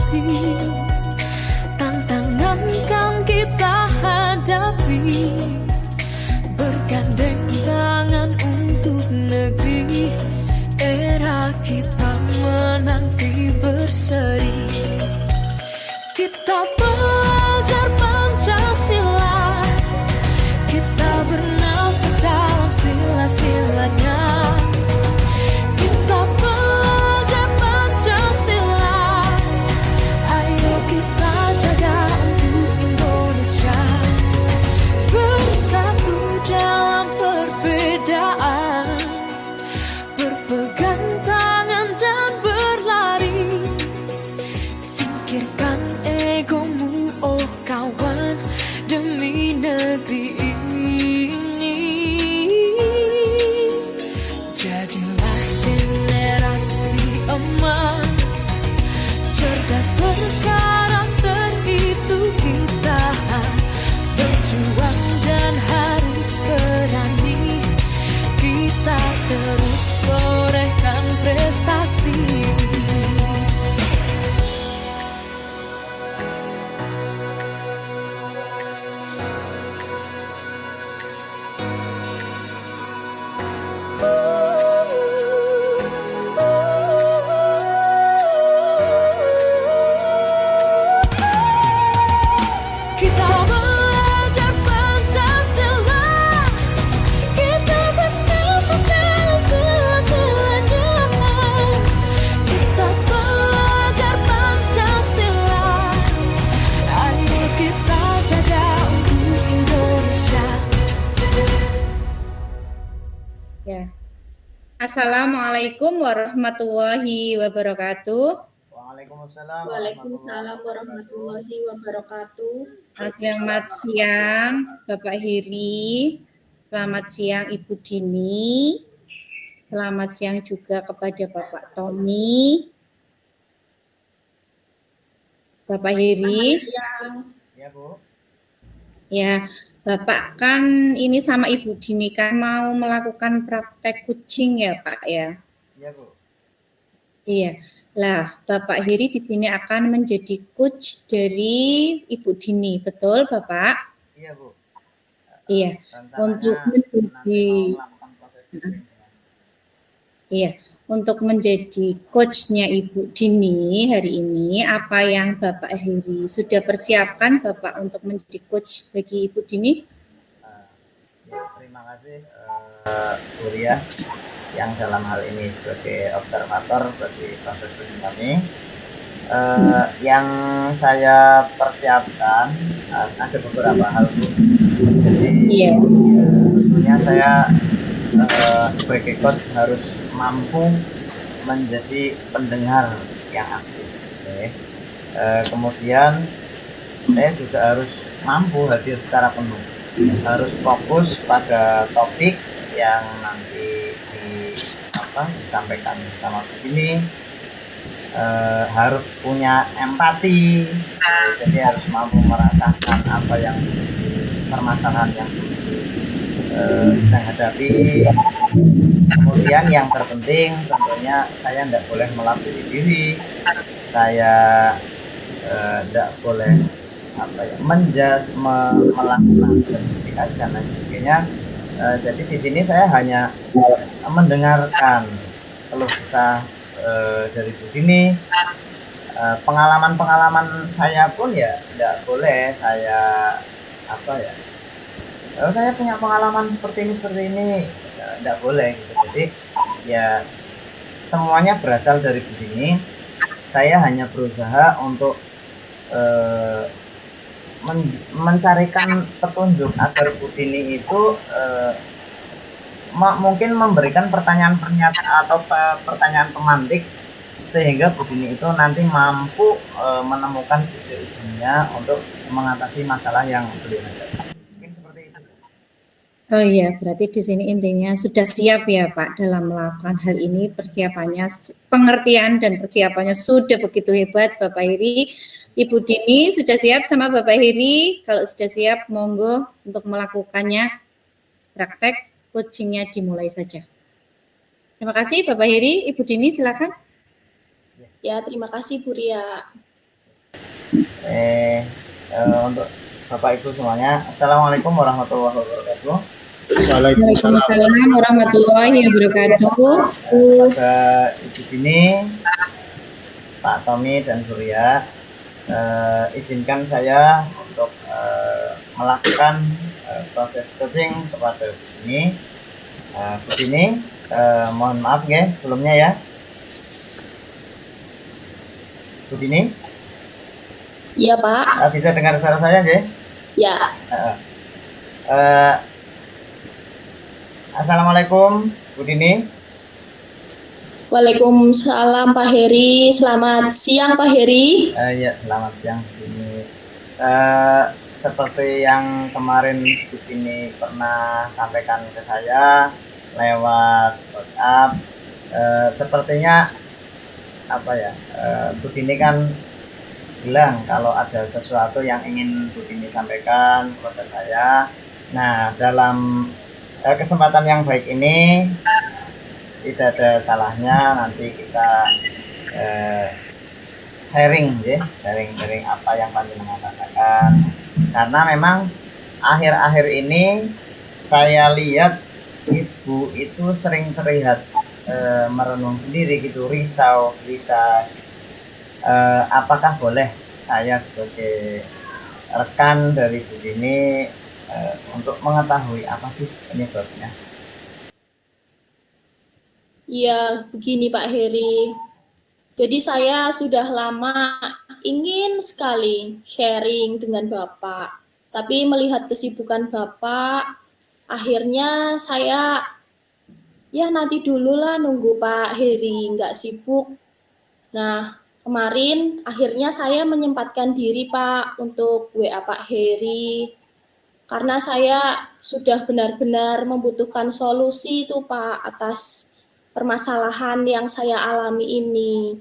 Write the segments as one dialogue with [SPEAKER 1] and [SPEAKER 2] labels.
[SPEAKER 1] pasti, tantangan kan kita hadapi, bergandeng tangan untuk negeri, era kita menanti berseri. Kita belajar Pancasila, kita bernafas dalam sila-silanya. Kita belajar Pancasila, ayo kita jaga untuk Indonesia. Bersatu dalam perbedaan, berpegang tangan dan berlari. Singkirkan egomu oh kawan, demi negeri ini. Jadilah generasi emas, cerdas berkarakter itu kita. Berjuang dan harus berani, kita terus torehkan prestasi. Kita belajar Pancasila, kita bernafas dalam sila-silanya. Kita belajar Pancasila, ayo kita jaga untuk Indonesia.
[SPEAKER 2] Ya. Assalamualaikum warahmatullahi wabarakatuh.
[SPEAKER 3] Waalaikumsalam warahmatullahi wabarakatuh.
[SPEAKER 2] Selamat siang Bapak Heri, selamat siang Ibu Dini, selamat siang juga kepada Bapak Tommy. Bapak Heri.
[SPEAKER 3] Ya, Bu.
[SPEAKER 2] Ya, Bapak kan ini sama Ibu Dini kan mau melakukan praktek kucing ya Pak ya?
[SPEAKER 3] Iya, Bu.
[SPEAKER 2] Iya. Lah, Bapak Heri di sini akan menjadi coach dari Ibu Dini, betul Bapak?
[SPEAKER 3] Iya, Bu.
[SPEAKER 2] Iya. Untuk menjadi untuk menjadi coachnya Ibu Dini hari ini, apa yang Bapak Heri sudah persiapkan Bapak untuk menjadi coach bagi Ibu Dini?
[SPEAKER 3] Terima kasih Bu Ria yang dalam hal ini sebagai observator bagi proses coaching kami. Yang saya persiapkan ada beberapa hal, Bu. Jadi tentunya saya sebagai coach harus mampu menjadi pendengar yang aktif. Kemudian saya juga harus mampu hadir secara penuh, harus fokus pada topik yang nanti disampaikan sama begini. Harus punya empati, jadi harus mampu merasakan apa yang permasalahan yang sedang hadapi. Kemudian yang terpenting tentunya saya tidak boleh melabeli diri, saya tidak boleh melakukan sertifikasi dan lain sebagainya. Jadi di sini saya hanya mendengarkan keluh kesah dari Bu Dini. Pengalaman saya pun ya tidak boleh saya saya punya pengalaman seperti ini tidak boleh gitu. Jadi ya semuanya berasal dari Bu Dini. Saya hanya berusaha untuk mencarikan petunjuk agar Bu Dini itu mungkin memberikan pertanyaan atau pertanyaan pemantik sehingga Bu Dini itu nanti mampu menemukan ide-idenya untuk mengatasi masalah yang beliau hadapi. Mungkin seperti itu.
[SPEAKER 2] Oh iya, berarti di sini intinya sudah siap ya Pak dalam melakukan hal ini, persiapannya, pengertian dan persiapannya sudah begitu hebat Bapak Heri. Ibu Dini sudah siap sama Bapak Heri? Kalau sudah siap, monggo untuk melakukannya, praktek coachingnya dimulai saja. Terima kasih Bapak Heri, Ibu Dini silakan.
[SPEAKER 4] Ya, terima kasih Bu Ria.
[SPEAKER 3] Untuk Bapak Ibu semuanya, Assalamualaikum warahmatullahi wabarakatuh.
[SPEAKER 2] Waalaikumsalam warahmatullahi wabarakatuh.
[SPEAKER 3] Pada Ibu Dini, Pak Tommy dan Surya, izinkan saya untuk melakukan proses coaching kepada Bu Dini. Bu Dini, mohon maaf ya sebelumnya ya. Bu Dini?
[SPEAKER 4] Iya Pak.
[SPEAKER 3] Bisa dengar suara saya ya?
[SPEAKER 4] Ya.
[SPEAKER 3] Assalamualaikum Bu Dini.
[SPEAKER 4] Waalaikumsalam Pak Heri. Selamat siang Pak Heri.
[SPEAKER 3] Ya, selamat siang Bu Dini. Seperti yang kemarin Bu Dini pernah sampaikan ke saya lewat WhatsApp, sepertinya apa ya, Bu Dini kan bilang kalau ada sesuatu yang ingin Bu Dini sampaikan kepada saya. Nah, dalam kesempatan yang baik ini tidak ada salahnya nanti kita sharing ya, sharing apa yang panjenengan katakan, karena memang akhir-akhir ini saya lihat Ibu itu sering terlihat merenung sendiri gitu, risau. Apakah boleh saya sebagai rekan dari Bu Dini untuk mengetahui apa sih penyebabnya?
[SPEAKER 4] Iya, begini Pak Heri. Jadi saya sudah lama ingin sekali sharing dengan Bapak. Tapi melihat kesibukan Bapak, akhirnya saya ya nanti dulu lah nunggu Pak Heri nggak sibuk. Nah, kemarin akhirnya saya menyempatkan diri Pak untuk WA Pak Heri. Karena saya sudah benar-benar membutuhkan solusi itu Pak atas permasalahan yang saya alami ini.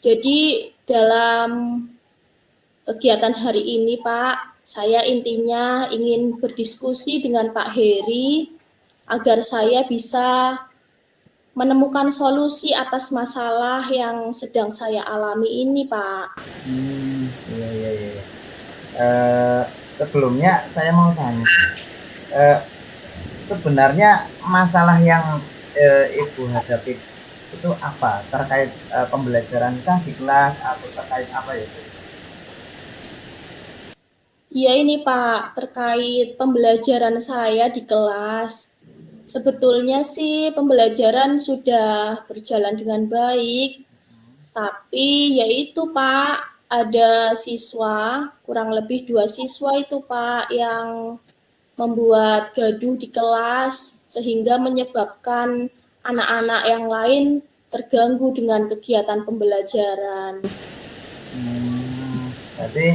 [SPEAKER 4] Jadi dalam kegiatan hari ini Pak, saya intinya ingin berdiskusi dengan Pak Heri agar saya bisa menemukan solusi atas masalah yang sedang saya alami ini Pak.
[SPEAKER 3] Iya. Sebelumnya saya mau tanya, sebenarnya masalah yang Ibu hadapi itu apa? Terkait pembelajaran kah di kelas atau terkait apa ya?
[SPEAKER 4] Iya ini Pak, terkait pembelajaran saya di kelas. Sebetulnya sih pembelajaran sudah berjalan dengan baik, tapi yaitu Pak, ada siswa, kurang lebih 2 siswa itu Pak, yang membuat gaduh di kelas sehingga menyebabkan anak-anak yang lain terganggu dengan kegiatan pembelajaran.
[SPEAKER 3] Jadi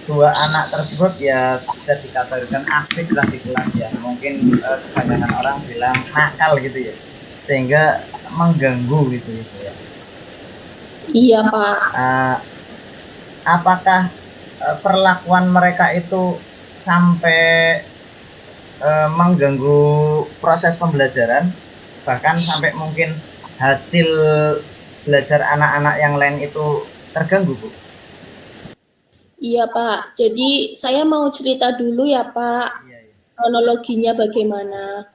[SPEAKER 3] 2 anak tersebut ya bisa dikategorikan aktif lah di kelas ya. Mungkin kebanyakan orang bilang nakal gitu ya, sehingga mengganggu gitu ya.
[SPEAKER 4] Iya Pak.
[SPEAKER 3] Apakah perlakuan mereka itu sampai mengganggu proses pembelajaran, bahkan sampai mungkin hasil belajar anak-anak yang lain itu terganggu, Bu?
[SPEAKER 4] Iya Pak, jadi saya mau cerita dulu ya Pak, kronologinya bagaimana.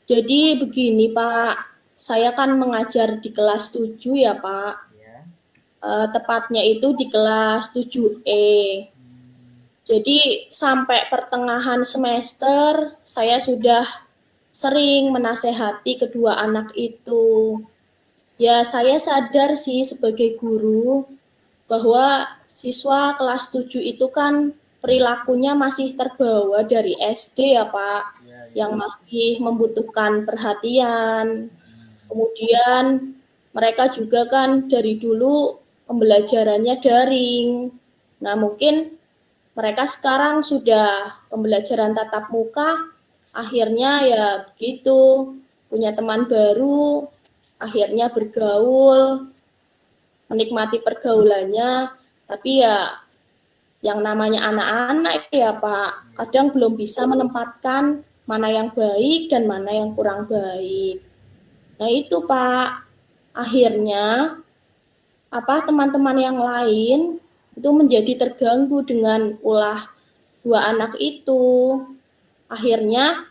[SPEAKER 4] Jadi begini Pak, saya kan mengajar di kelas 7 ya Pak, tepatnya itu di kelas 7E. Jadi sampai pertengahan semester saya sudah sering menasehati kedua anak itu. Ya saya sadar sih sebagai guru bahwa siswa kelas 7 itu kan perilakunya masih terbawa dari SD ya Pak, yang masih membutuhkan perhatian. Kemudian mereka juga kan dari dulu pembelajarannya daring. Nah mungkin mereka sekarang sudah pembelajaran tatap muka, akhirnya ya begitu, punya teman baru, akhirnya bergaul, menikmati pergaulannya, tapi ya yang namanya anak-anak ya Pak, kadang belum bisa menempatkan mana yang baik dan mana yang kurang baik. Nah itu Pak, akhirnya teman-teman yang lain itu menjadi terganggu dengan ulah dua anak itu. Akhirnya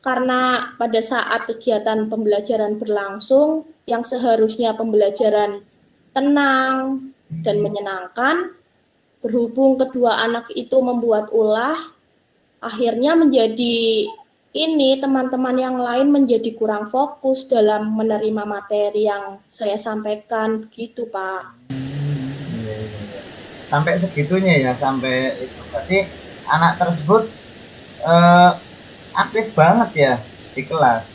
[SPEAKER 4] karena pada saat kegiatan pembelajaran berlangsung, yang seharusnya pembelajaran tenang dan menyenangkan, berhubung kedua anak itu membuat ulah, akhirnya menjadi ini teman-teman yang lain menjadi kurang fokus dalam menerima materi yang saya sampaikan, begitu Pak.
[SPEAKER 3] Iya, iya, iya. Sampai segitunya ya, sampai itu. Berarti anak tersebut eh, aktif banget ya di kelas.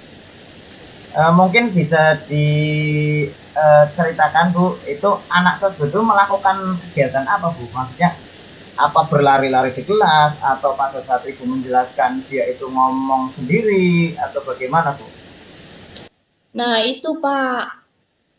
[SPEAKER 3] Mungkin bisa diceritakan Bu, itu anak tersebut itu melakukan kegiatan apa Bu? Maksudnya apa berlari-lari di kelas atau pada saat Ibu menjelaskan dia itu ngomong sendiri atau bagaimana Bu?
[SPEAKER 4] Nah itu Pak,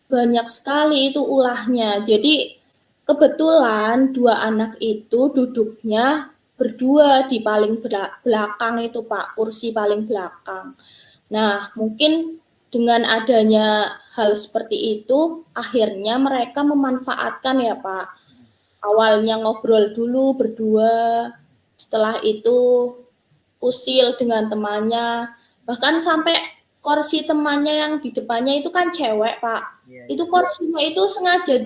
[SPEAKER 4] banyak sekali itu ulahnya. Jadi kebetulan dua anak itu duduknya berdua di paling belakang itu Pak, kursi paling belakang. Nah, mungkin dengan adanya hal seperti itu, akhirnya mereka memanfaatkan ya Pak. Awalnya ngobrol dulu berdua, setelah itu usil dengan temannya, bahkan sampai kursi temannya yang di depannya itu kan cewek Pak.
[SPEAKER 3] Iya,
[SPEAKER 4] Itu
[SPEAKER 3] iya.
[SPEAKER 4] kursinya itu sengaja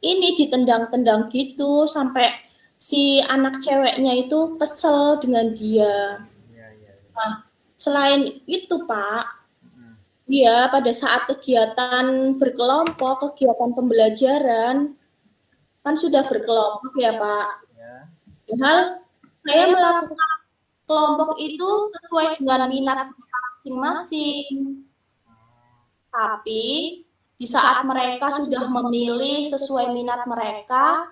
[SPEAKER 4] ditendang-tendang gitu sampai si anak ceweknya itu kesel dengan dia.
[SPEAKER 3] Iya, iya, iya.
[SPEAKER 4] Nah, selain itu Pak,
[SPEAKER 3] Mm.
[SPEAKER 4] dia pada saat kegiatan berkelompok, kegiatan pembelajaran, kan sudah berkelompok ya Pak.
[SPEAKER 3] Ya.
[SPEAKER 4] Padahal saya melakukan kelompok itu sesuai dengan minat masing-masing. Tapi di saat mereka sudah memilih sesuai minat mereka,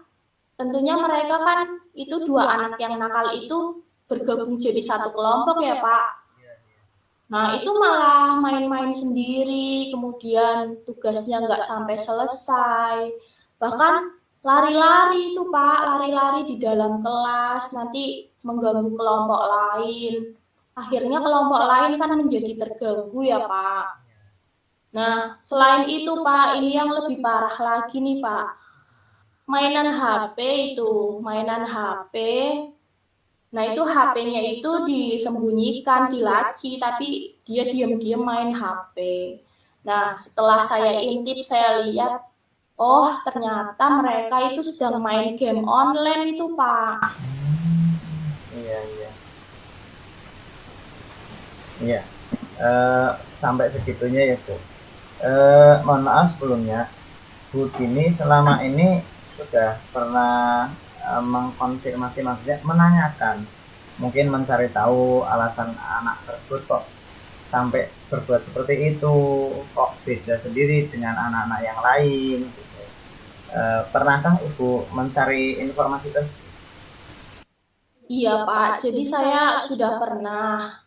[SPEAKER 4] tentunya mereka kan itu dua anak yang nakal itu bergabung jadi satu kelompok ya Pak. Nah itu malah main-main sendiri, kemudian tugasnya nggak sampai selesai. Bahkan lari-lari itu Pak, lari-lari di dalam kelas, nanti mengganggu kelompok lain. Akhirnya kelompok lain kan menjadi terganggu ya Pak. Nah, selain itu Pak, ini yang lebih parah lagi nih Pak. Mainan HP itu, mainan HP. Nah, itu HP-nya itu disembunyikan di laci, tapi dia diam-diam main HP. Nah, setelah saya intip, saya lihat, oh ternyata mereka itu sedang main game online itu Pak.
[SPEAKER 3] Iya, iya. Iya. Sampai segitunya ya Bu. Mohon maaf sebelumnya, Bu Dini selama ini sudah pernah mengkonfirmasi, maksudnya menanyakan, mungkin mencari tahu alasan anak tersebut kok sampai berbuat seperti itu, kok beda sendiri dengan anak-anak yang lain gitu. Pernahkah Ibu mencari informasi tersebut?
[SPEAKER 4] Iya Pak, jadi saya sudah pernah.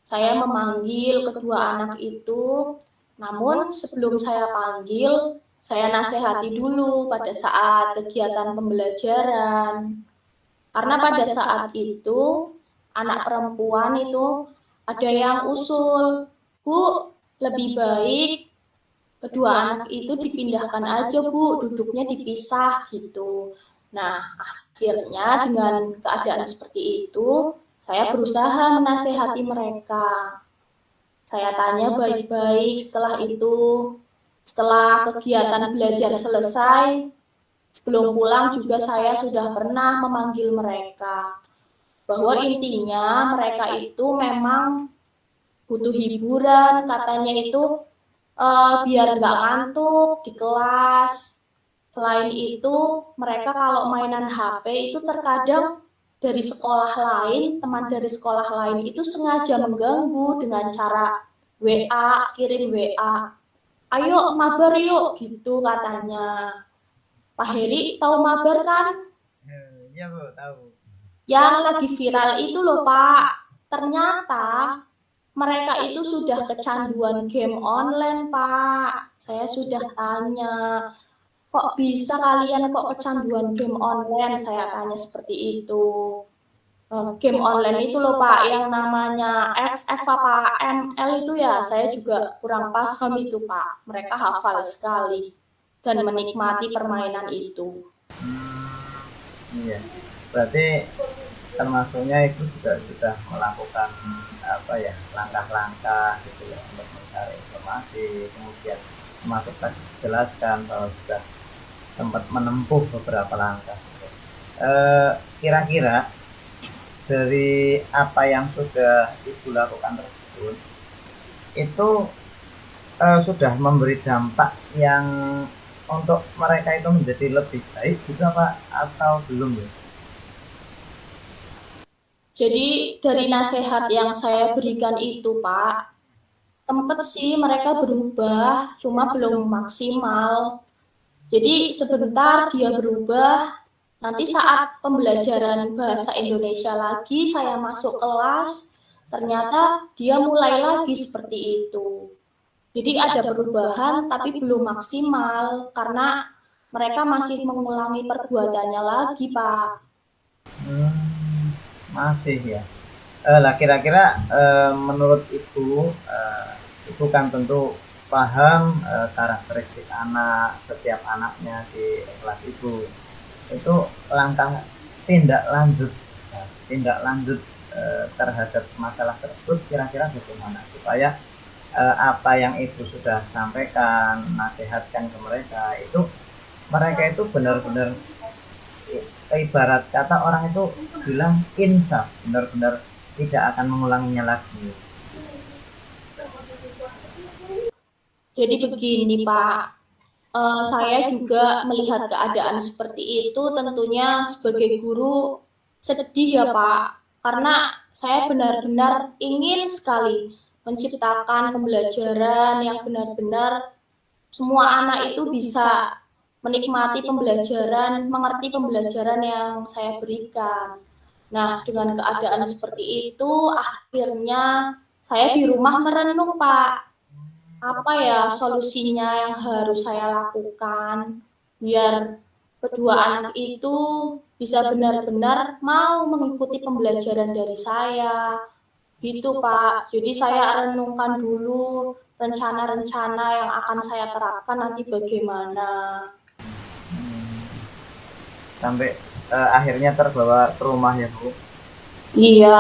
[SPEAKER 4] Saya memanggil kedua anak itu, namun sebelum saya panggil, saya nasihati dulu pada saat kegiatan pembelajaran. Karena pada saat itu, anak perempuan itu ada yang usul, Bu, lebih baik kedua anak itu dipindahkan aja Bu, duduknya dipisah gitu. Nah, akhirnya dengan keadaan seperti itu, saya berusaha menasehati mereka. Saya tanya baik-baik setelah itu, setelah kegiatan belajar selesai, sebelum pulang juga saya sudah pernah memanggil mereka. Bahwa intinya mereka itu memang butuh hiburan, katanya itu biar nggak ngantuk di kelas. Selain itu, mereka kalau mainan HP itu terkadang dari sekolah lain, teman dari sekolah lain itu sengaja mengganggu dengan cara WA, kirim WA. Ayo mabar yuk, gitu katanya. Pak Heri tahu mabar kan?
[SPEAKER 3] Iya Bu, tahu.
[SPEAKER 4] Yang lagi viral itu loh Pak. Ternyata mereka itu sudah kecanduan game online Pak. Saya sudah tanya, kok bisa kalian kok kecanduan game online? Saya tanya seperti itu. Game online itu loh Pak, yang namanya FF apa ML itu ya, saya juga kurang paham itu Pak. Mereka hafal sekali. dan menikmati permainan itu.
[SPEAKER 3] Iya, berarti termasuknya itu juga sudah melakukan apa ya, langkah-langkah gitu ya untuk mencari informasi, kemudian termasuk tadi dijelaskan bahwa sudah sempat menempuh beberapa langkah. Kira-kira dari apa yang sudah Ibu lakukan tersebut itu sudah memberi dampak yang untuk mereka itu menjadi lebih baik gitu apa atau belum ya?
[SPEAKER 4] Jadi dari nasihat yang saya berikan itu, Pak, tempat sih mereka berubah, cuma belum maksimal. Jadi sebentar dia berubah, nanti saat pembelajaran bahasa Indonesia lagi, saya masuk kelas, ternyata dia mulai lagi seperti itu. Jadi ada perubahan tapi belum maksimal, karena mereka masih mengulangi perbuatannya lagi, Pak.
[SPEAKER 3] Masih ya. Lah kira-kira menurut Ibu, Ibu kan tentu paham karakteristik anak, setiap anaknya di kelas Ibu. Itu langkah tindak lanjut, tindak lanjut terhadap masalah tersebut kira-kira bagaimana supaya apa yang Ibu sudah sampaikan, nasihatkan ke mereka itu benar-benar ibarat kata orang itu bilang insaf, benar-benar tidak akan mengulanginya lagi.
[SPEAKER 4] Jadi begini, Pak, saya juga melihat keadaan seperti itu tentunya sebagai guru sedih ya, Pak, karena saya benar-benar ingin sekali menciptakan pembelajaran yang benar-benar semua anak itu bisa menikmati pembelajaran, mengerti pembelajaran yang saya berikan. Nah, dengan keadaan seperti itu, akhirnya saya di rumah merenung, Pak. Apa ya solusinya yang harus saya lakukan biar kedua anak itu bisa benar-benar mau mengikuti pembelajaran dari saya. Gitu, Pak. Jadi saya renungkan dulu rencana-rencana yang akan saya terapkan nanti bagaimana.
[SPEAKER 3] Sampai akhirnya terbawa ke rumah ya Bu.
[SPEAKER 4] Iya.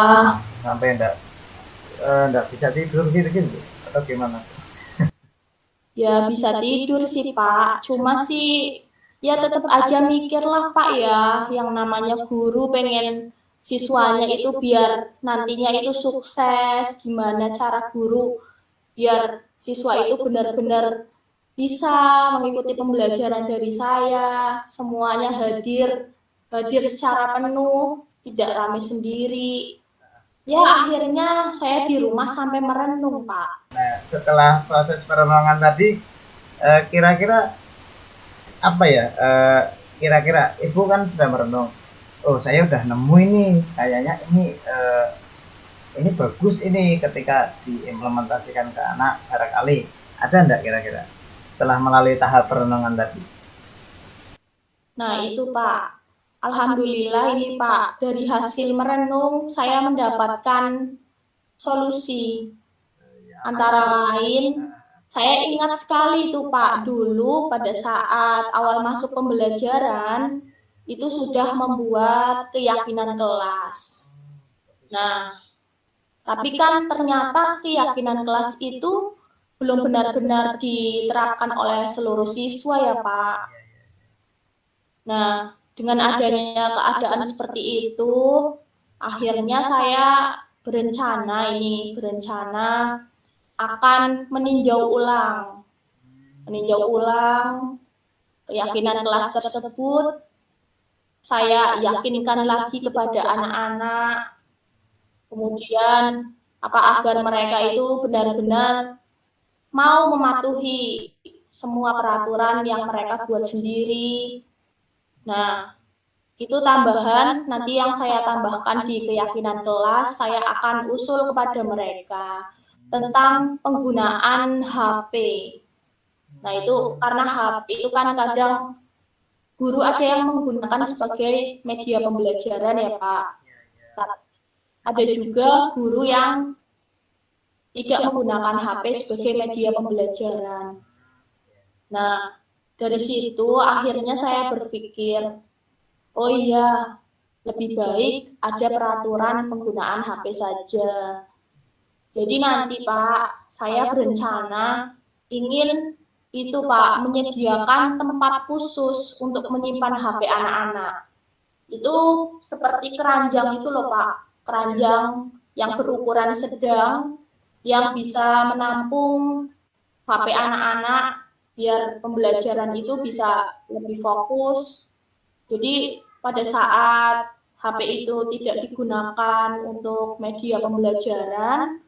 [SPEAKER 3] Sampai enggak bisa tidur gitu atau gimana?
[SPEAKER 4] Ya bisa tidur sih, Pak. Cuma sih ya tetap aja mikir lah, Pak, ya. Yang namanya guru pengen siswanya itu biar nantinya itu sukses. Gimana cara guru biar siswa itu benar-benar bisa mengikuti pembelajaran dari saya. Semuanya hadir secara penuh, tidak ramai sendiri. Ya akhirnya saya di rumah sampai merenung, Pak.
[SPEAKER 3] Nah, setelah proses perenungan tadi kira-kira apa ya? Kira-kira Ibu kan sudah merenung. Oh, saya udah nemu ini, kayaknya ini bagus ini ketika diimplementasikan ke anak barangkali. Ada enggak kira-kira setelah melalui tahap perenungan tadi?
[SPEAKER 4] Nah itu Pak, alhamdulillah ini Pak, dari hasil merenung saya mendapatkan solusi. Antara lain, saya ingat sekali itu Pak, dulu pada saat awal masuk pembelajaran, itu sudah membuat keyakinan kelas. Nah, tapi kan ternyata keyakinan kelas itu belum benar-benar diterapkan oleh seluruh siswa ya Pak. Nah, dengan adanya keadaan seperti itu, akhirnya saya berencana akan meninjau ulang keyakinan kelas tersebut. Saya yakinkan lagi kepada anak-anak, kemudian agar mereka itu benar-benar mau mematuhi semua peraturan yang mereka buat sendiri. Nah, itu tambahan, nanti yang saya tambahkan di keyakinan kelas, saya akan usul kepada mereka tentang penggunaan HP. Nah, itu karena HP itu kan kadang guru ada yang menggunakan sebagai media pembelajaran ya Pak. Ada juga guru yang tidak menggunakan HP sebagai media pembelajaran. Nah, Dari situ akhirnya saya berpikir, oh iya, lebih baik ada peraturan penggunaan HP saja. Jadi nanti Pak, saya berencana ingin itu Pak menyediakan tempat khusus untuk menyimpan HP anak-anak. Itu seperti keranjang itu loh Pak, keranjang yang berukuran sedang yang bisa menampung HP anak-anak biar pembelajaran itu bisa lebih fokus. Jadi pada saat HP itu tidak digunakan untuk media pembelajaran,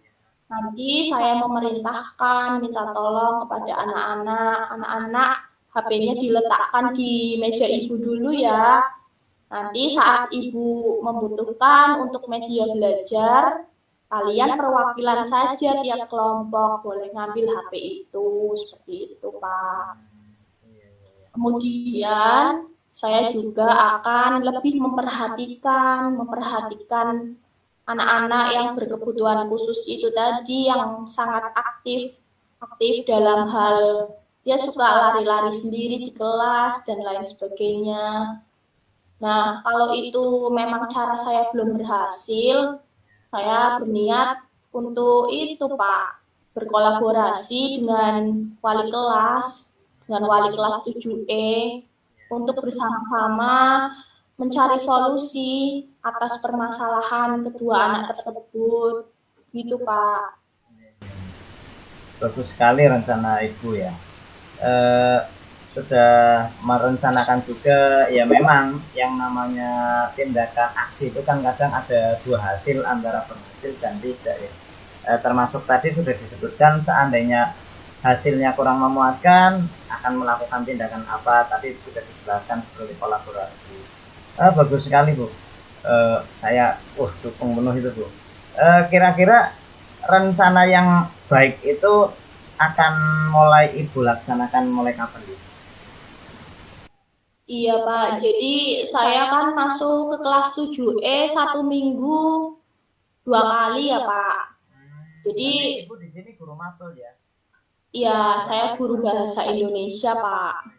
[SPEAKER 4] nanti saya memerintahkan minta tolong kepada anak-anak HP-nya diletakkan di meja ibu dulu ya. Nanti saat ibu membutuhkan untuk media belajar, kalian perwakilan saja tiap kelompok boleh ngambil HP itu, seperti itu Pak. Kemudian saya juga akan lebih memperhatikan anak-anak yang berkebutuhan khusus itu tadi yang sangat aktif dalam hal dia suka lari-lari sendiri di kelas dan lain sebagainya. Nah, kalau itu memang cara saya belum berhasil, saya berniat untuk itu Pak, berkolaborasi dengan wali kelas 7E untuk bersama-sama mencari solusi atas permasalahan kedua anak tersebut. Gitu Pak.
[SPEAKER 3] Bagus sekali rencana Ibu ya. Sudah merencanakan juga ya, memang yang namanya tindakan aksi itu kan kadang ada dua hasil, antara berhasil dan tidak ya. Termasuk tadi sudah disebutkan seandainya hasilnya kurang memuaskan akan melakukan tindakan apa, tadi sudah dijelaskan seperti kolaborasi. Bagus sekali Bu. Saya dukung penuh itu Bu. Kira-kira rencana yang baik itu akan mulai Ibu laksanakan mulai kapan Bu?
[SPEAKER 4] Iya Pak, jadi saya kan masuk ke kelas 7E 1 minggu 2 kali ya Pak. Jadi
[SPEAKER 3] Ibu di sini guru matkul ya?
[SPEAKER 4] iya, saya guru bahasa Indonesia Pak.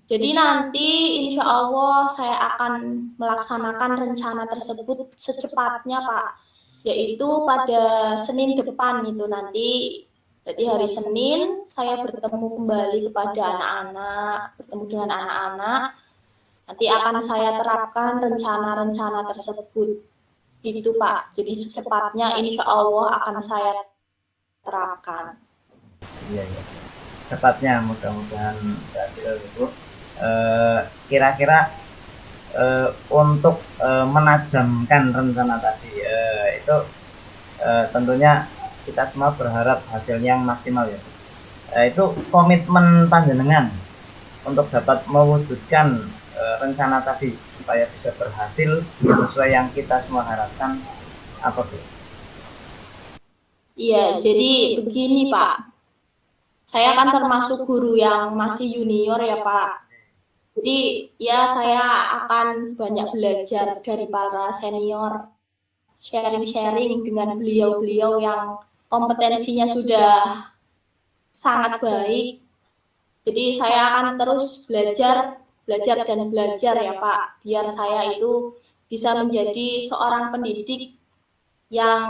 [SPEAKER 4] Jadi nanti insya Allah saya akan melaksanakan rencana tersebut secepatnya Pak. Yaitu pada Senin depan itu nanti. Jadi hari Senin saya bertemu kembali kepada anak-anak, bertemu dengan anak-anak. Nanti akan saya terapkan rencana-rencana tersebut. Itu Pak. Jadi secepatnya insya Allah akan saya terapkan.
[SPEAKER 3] Iya. Cepatnya mudah-mudahan berhasil Ibu. Kira-kira untuk menajamkan rencana tadi itu tentunya kita semua berharap hasilnya yang maksimal ya. Itu komitmen panjenengan untuk dapat mewujudkan rencana tadi supaya bisa berhasil sesuai yang kita semua harapkan apa Bu?
[SPEAKER 4] Iya, jadi begini Pak. Saya kan termasuk guru yang masih junior ya Pak. Jadi ya saya akan banyak belajar dari para senior, sharing-sharing dengan beliau-beliau yang kompetensinya sudah sangat baik. Jadi saya akan terus belajar ya Pak, biar saya itu bisa menjadi seorang pendidik yang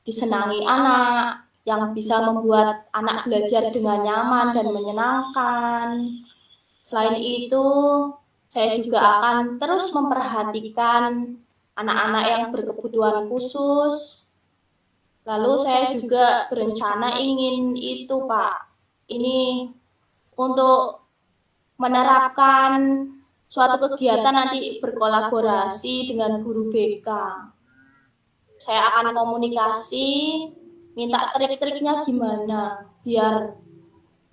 [SPEAKER 4] disenangi anak, yang bisa membuat anak belajar dengan nyaman dan menyenangkan. Selain itu, saya juga akan terus memperhatikan anak-anak yang berkebutuhan khusus. Lalu saya juga berencana ingin itu Pak, ini untuk menerapkan suatu kegiatan nanti berkolaborasi dengan guru BK. Saya akan komunikasi, minta trik-triknya gimana, biar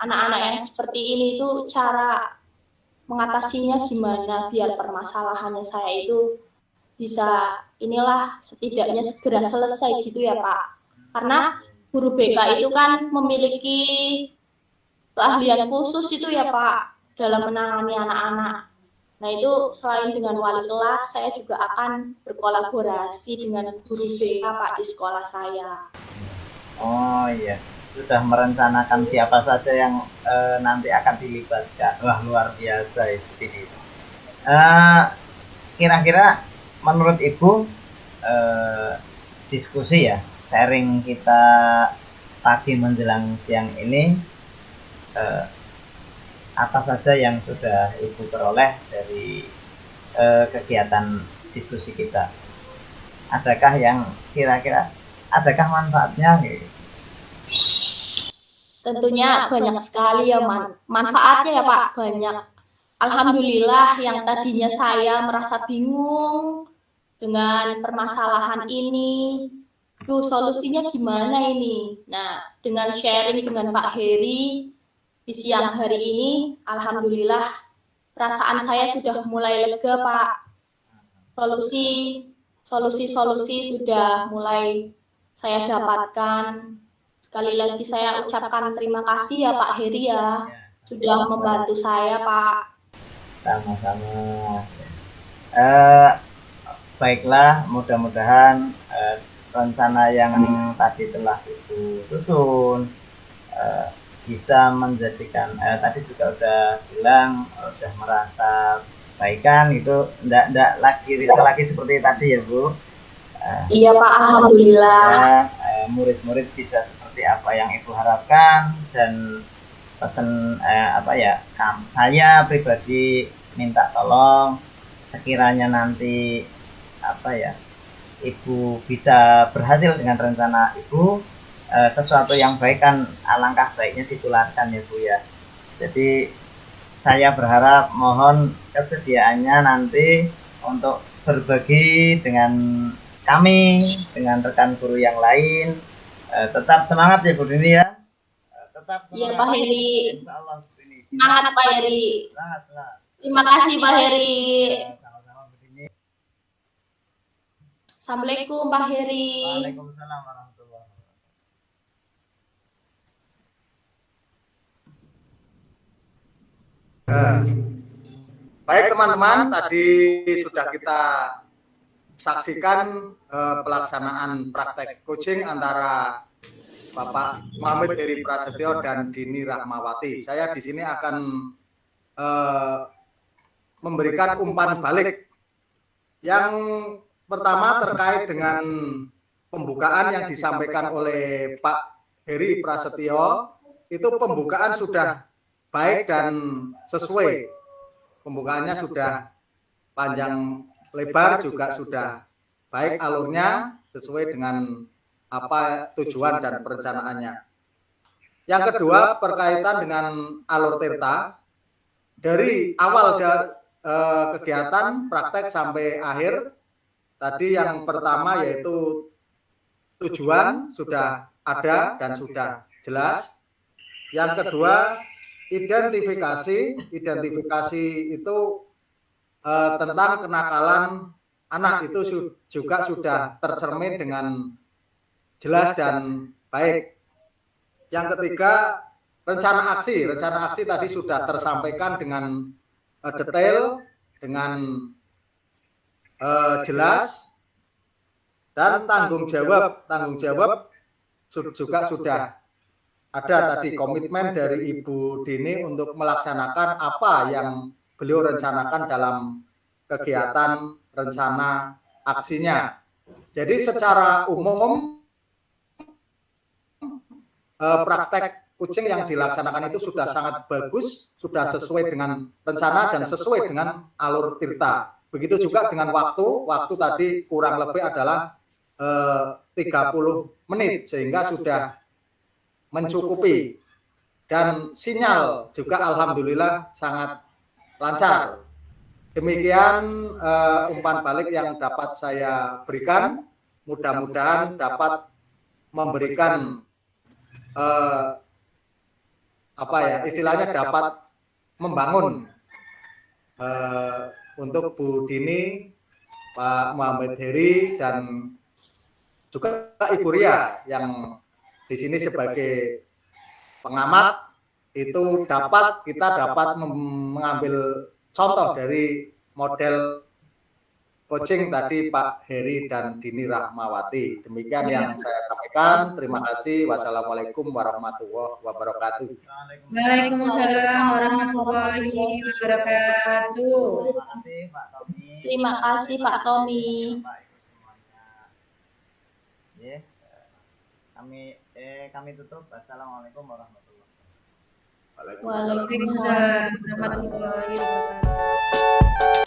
[SPEAKER 4] anak-anak yang seperti ini itu cara mengatasinya gimana, biar permasalahannya saya itu bisa setidaknya segera selesai gitu ya Pak. Karena guru BK itu kan memiliki keahlian khusus itu ya Pak dalam menangani anak-anak. Nah itu selain dengan wali kelas, saya juga akan berkolaborasi dengan guru BK Pak di sekolah saya.
[SPEAKER 3] Oh iya, sudah merencanakan siapa saja yang nanti akan dilibatkan. Wah, luar biasa ini. Kira-kira menurut Ibu diskusi ya, sharing kita pagi menjelang siang ini, apa saja yang sudah Ibu peroleh dari kegiatan diskusi kita? Adakah yang kira-kira adakah manfaatnya?
[SPEAKER 4] Tentunya banyak sekali ya manfaatnya ya Pak, banyak. Alhamdulillah yang tadinya saya merasa bingung dengan permasalahan ini, solusinya gimana ini? Nah, dengan sharing dengan Pak Heri di siang hari ini, alhamdulillah perasaan saya sudah mulai lega Pak. Solusi sudah mulai saya dapatkan. Sekali lagi saya ucapkan terima kasih ya Pak Heri ya, sudah membantu saya Pak.
[SPEAKER 3] Sama-sama. Baiklah, mudah-mudahan rencana yang tadi telah Ibu susun bisa menjadikan tadi juga udah bilang udah merasa baikan itu enggak lagi seperti tadi ya Bu.
[SPEAKER 4] Iya Pak, alhamdulillah.
[SPEAKER 3] Murid-murid bisa seperti apa yang Ibu harapkan, dan pesan saya pribadi minta tolong sekiranya nanti Ibu bisa berhasil dengan rencana Ibu, sesuatu yang baik kan alangkah baiknya ditularkan ya Bu ya. Jadi saya berharap mohon kesediaannya nanti untuk berbagi dengan kami, dengan rekan guru yang lain. Tetap semangat ya Bu Dini ya. Tetap semangat.
[SPEAKER 4] Iya Pak Heri.
[SPEAKER 3] Insyaallah Bu Dini.
[SPEAKER 4] Semangat Pak Heri.
[SPEAKER 3] Semangat.
[SPEAKER 4] Terima kasih Pak Heri.
[SPEAKER 3] Sama-sama Bu Dini.
[SPEAKER 4] Assalamualaikum Pak Heri.
[SPEAKER 3] Waalaikumsalam warahmatullahi wabarakatuh.
[SPEAKER 5] Baik teman-teman, tadi sudah kita saksikan pelaksanaan praktek coaching antara Bapak Muhammad Heri Prasetyo dan Dini Rahmawati. Saya di sini akan memberikan umpan balik. Yang pertama terkait dengan pembukaan yang disampaikan oleh Pak Heri Prasetyo, itu pembukaan sudah baik dan sesuai. Pembukaannya sudah panjang lebar, juga sudah baik alurnya, sesuai dengan apa tujuan dan perencanaannya. Yang kedua, berkaitan dengan alur tirta, dari awal kegiatan praktek sampai akhir, tadi yang pertama yaitu tujuan sudah ada dan sudah jelas. Yang kedua, identifikasi itu tentang kenakalan anak, itu juga sudah tercermin dengan jelas dan baik. Yang ketiga, rencana aksi tadi sudah tersampaikan dengan detail, dengan jelas, dan tanggung jawab juga sudah ada tadi, komitmen dari Ibu Dini untuk melaksanakan apa yang beliau rencanakan dalam kegiatan rencana aksinya. Jadi secara umum praktek coaching yang dilaksanakan itu sudah sangat bagus, sudah sesuai dengan rencana dan sesuai dengan alur tirta. Begitu juga dengan waktu tadi kurang lebih adalah 30 menit, sehingga sudah mencukupi. Dan sinyal juga alhamdulillah sangat lancar. Demikian umpan balik yang dapat saya berikan. Mudah-mudahan dapat memberikan istilahnya dapat membangun untuk Bu Dini, Pak Muhammad Heri, dan juga Ibu Ria yang di sini sebagai pengamat, itu kita dapat mengambil contoh dari model coaching tadi Pak Heri dan Dini Rahmawati. Demikian yang saya sampaikan. Terima kasih. Wassalamualaikum warahmatullahi wabarakatuh.
[SPEAKER 2] Waalaikumsalam warahmatullahi wabarakatuh.
[SPEAKER 3] Terima kasih Pak Tommy.
[SPEAKER 4] Terima kasih Pak Tommy.
[SPEAKER 3] Bapak Ibu semuanya. Ya, kami tutup. Assalamualaikum warahmatullahi wabarakatuh.
[SPEAKER 5] Waalaikumsalam.
[SPEAKER 2] Waalaikumsalam warahmatullahi wabarakatuh.